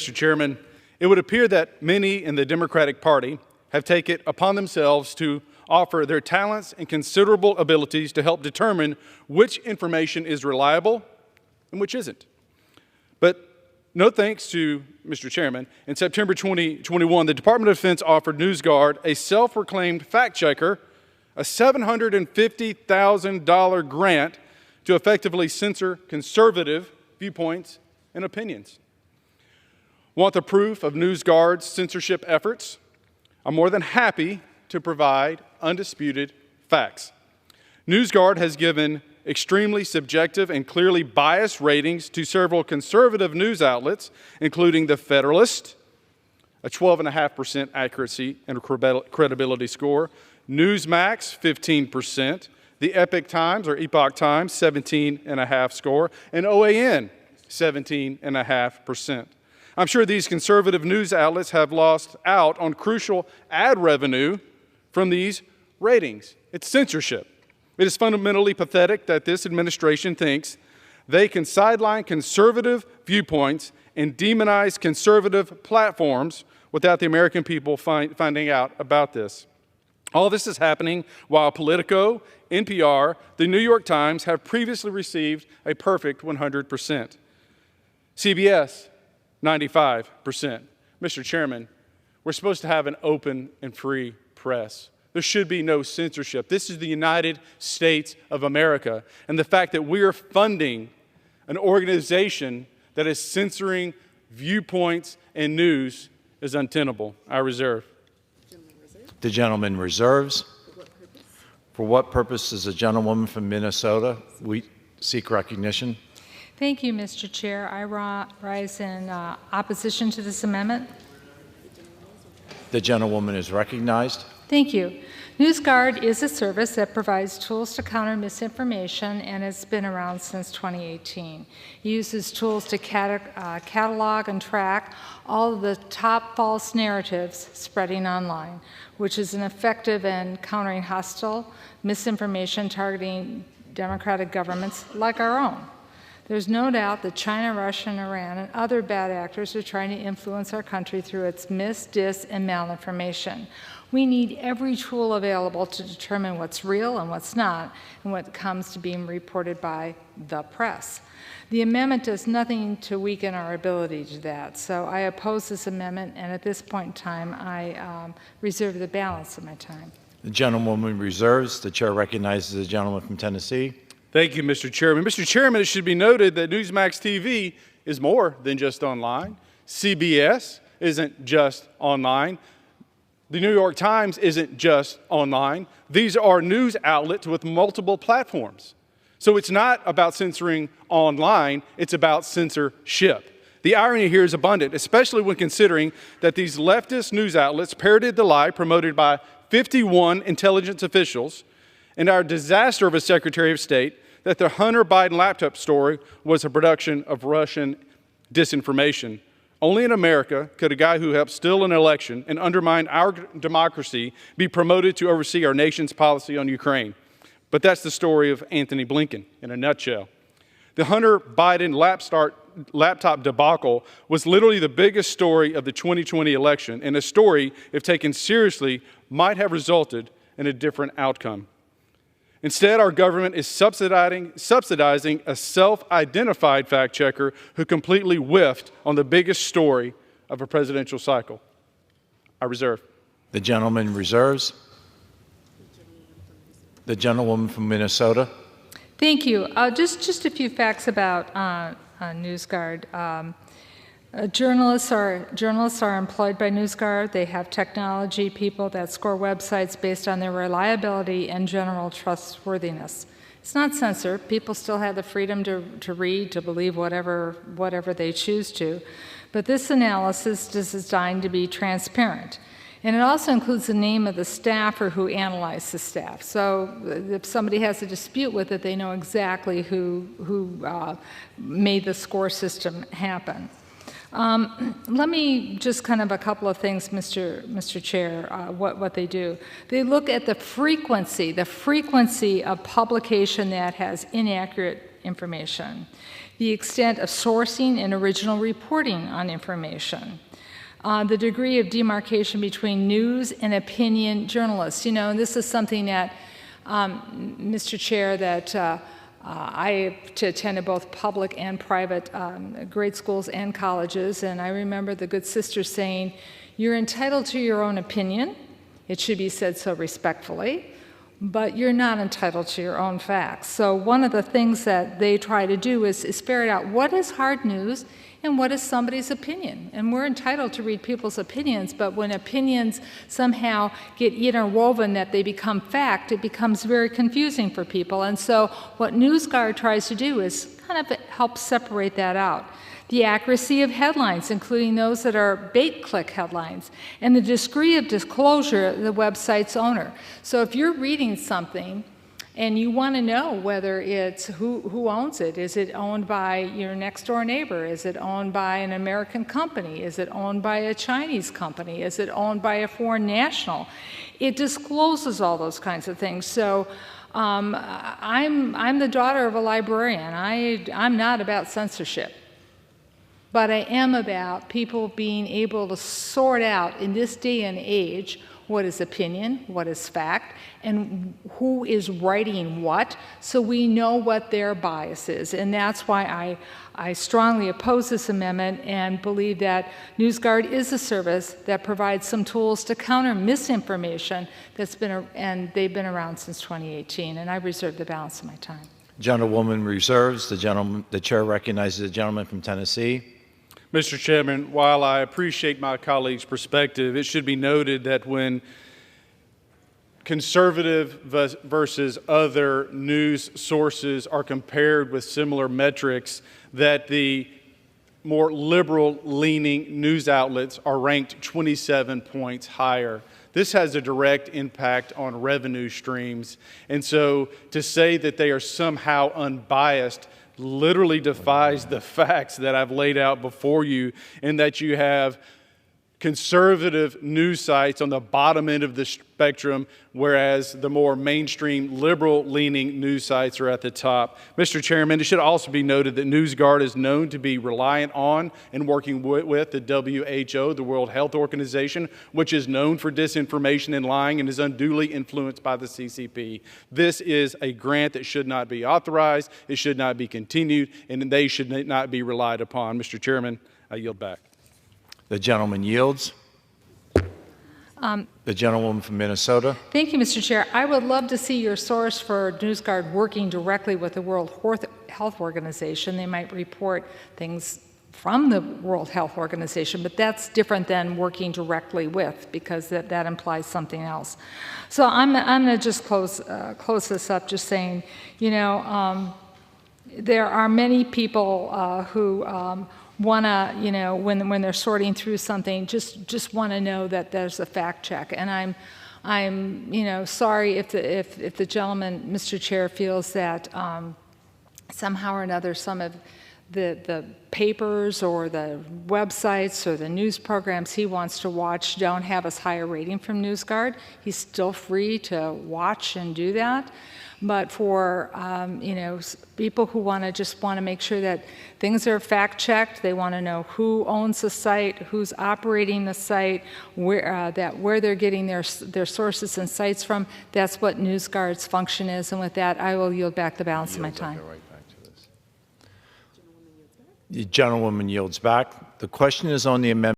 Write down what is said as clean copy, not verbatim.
Mr. Chairman. It would appear that many in the Democratic Party have taken it upon themselves to offer their talents and considerable abilities to help determine which information is reliable and which isn't. But no thanks to Mr. Chairman, in September 2021, the Department of Defense offered NewsGuard, a self-proclaimed fact-checker, a $750,000 grant to effectively censor conservative viewpoints and opinions. Want the proof of NewsGuard's censorship efforts? I'm more than happy to provide undisputed facts. NewsGuard has given extremely subjective and clearly biased ratings to several conservative news outlets, including The Federalist, a 12.5% accuracy and credibility score, Newsmax, 15%, the Epoch Times, 17.5 score, and OAN, 17.5%. I'm sure these conservative news outlets have lost out on crucial ad revenue from these ratings. It's censorship. It is fundamentally pathetic that this administration thinks they can sideline conservative viewpoints and demonize conservative platforms without the American people finding out about this. All this is happening while Politico, NPR, the New York Times have previously received a perfect 100%. CBS, 95%. Mr. Chairman, we're supposed to have an open and free press. There should be no censorship. This is the United States of America. And the fact that we are funding an organization that is censoring viewpoints and news is untenable. I reserve. The gentleman reserves. For what purpose does the gentlewoman from Minnesota seek recognition? Thank you, Mr. Chair. I rise in opposition to this amendment. The gentlewoman is recognized. Thank you. NewsGuard is a service that provides tools to counter misinformation, and it's been around since 2018. It uses tools to catalog and track all of the top false narratives spreading online, which is an effective in countering hostile misinformation targeting democratic governments like our own. There's no doubt that China, Russia, and Iran and other bad actors are trying to influence our country through its dis, and malinformation. We need every tool available to determine what's real and what's not, and what comes to being reported by the press. The amendment does nothing to weaken our ability to do that, so I oppose this amendment, and at this point in time, I reserve the balance of my time. The gentlewoman reserves. The chair recognizes the gentleman from Tennessee. Thank you, Mr. Chairman. Mr. Chairman, it should be noted that Newsmax TV is more than just online. CBS isn't just online. The New York Times isn't just online. These are news outlets with multiple platforms. So it's not about censoring online, it's about censorship. The irony here is abundant, especially when considering that these leftist news outlets parroted the lie promoted by 51 intelligence officials and our disaster of a Secretary of State that the Hunter Biden laptop story was a production of Russian disinformation. Only in America could a guy who helped steal an election and undermine our democracy be promoted to oversee our nation's policy on Ukraine. But that's the story of Anthony Blinken in a nutshell. The Hunter Biden laptop debacle was literally the biggest story of the 2020 election, and a story, if taken seriously, might have resulted in a different outcome. Instead, our government is subsidizing a self-identified fact-checker who completely whiffed on the biggest story of a presidential cycle. I reserve. The gentleman reserves. The gentlewoman from Minnesota. Thank you. Just a few facts about NewsGuard. Journalists are employed by NewsGuard. They have technology people that score websites based on their reliability and general trustworthiness. It's not censored. People still have the freedom to read, to believe whatever they choose to. But this analysis is designed to be transparent. And it also includes the name of the staffer who analyzed the staff. So if somebody has a dispute with it, they know exactly who made the score system happen. Let me just kind of a couple of things, Mr. Chair, what they do. They look at the frequency of publication that has inaccurate information, the extent of sourcing and original reporting on information, the degree of demarcation between news and opinion journalists. You know, and this is something that, Mr. Chair, that I attended both public and private grade schools and colleges, and I remember the good sister saying, "You're entitled to your own opinion. It should be said so respectfully, but you're not entitled to your own facts." So one of the things that they try to do is ferret out what is hard news and what is somebody's opinion. And we're entitled to read people's opinions, but when opinions somehow get interwoven that they become fact, it becomes very confusing for people. And so what NewsGuard tries to do is kind of help separate that out. The accuracy of headlines, including those that are bait-click headlines, and the degree of disclosure of the website's owner. So if you're reading something and you want to know whether it's who owns it, is it owned by your next-door neighbor? Is it owned by an American company? Is it owned by a Chinese company? Is it owned by a foreign national? It discloses all those kinds of things. So I'm the daughter of a librarian. I'm not about censorship. But I am about people being able to sort out in this day and age what is opinion, what is fact, and who is writing what, so we know what their bias is. And that's why I strongly oppose this amendment and believe that NewsGuard is a service that provides some tools to counter misinformation and they've been around since 2018. And I reserve the balance of my time. Gentlewoman reserves. The chair recognizes the gentleman from Tennessee. Mr. Chairman, while I appreciate my colleague's perspective, it should be noted that when conservative versus other news sources are compared with similar metrics, that the more liberal-leaning news outlets are ranked 27 points higher. This has a direct impact on revenue streams. And so to say that they are somehow unbiased literally defies the facts that I've laid out before you, in that you have conservative news sites on the bottom end of the spectrum, whereas the more mainstream liberal-leaning news sites are at the top. Mr. Chairman, it should also be noted that NewsGuard is known to be reliant on and working with the WHO, the World Health Organization, which is known for disinformation and lying and is unduly influenced by the CCP. This is a grant that should not be authorized, it should not be continued, and they should not be relied upon. Mr. Chairman, I yield back. The gentleman yields. The gentlewoman from Minnesota. Thank you, Mr. Chair. I would love to see your source for NewsGuard working directly with the World Health Organization. They might report things from the World Health Organization, but that's different than working directly with, because that implies something else. So I'm going to just close this up just saying, you know, there are many people who want to, you know, when they're sorting through something, just want to know that there's a fact check. And I'm you know, sorry if the gentleman, Mr. Chair, feels that somehow or another some of the papers or the websites or the news programs he wants to watch don't have as high a rating from NewsGuard. He's still free to watch and do that. But for you know, people who just want to make sure that things are fact-checked, they want to know who owns the site, who's operating the site, where they're getting their sources and sites from. That's what NewsGuard's function is. And with that, I will yield back the balance of my time. The gentlewoman yields back. The question is on the amendment.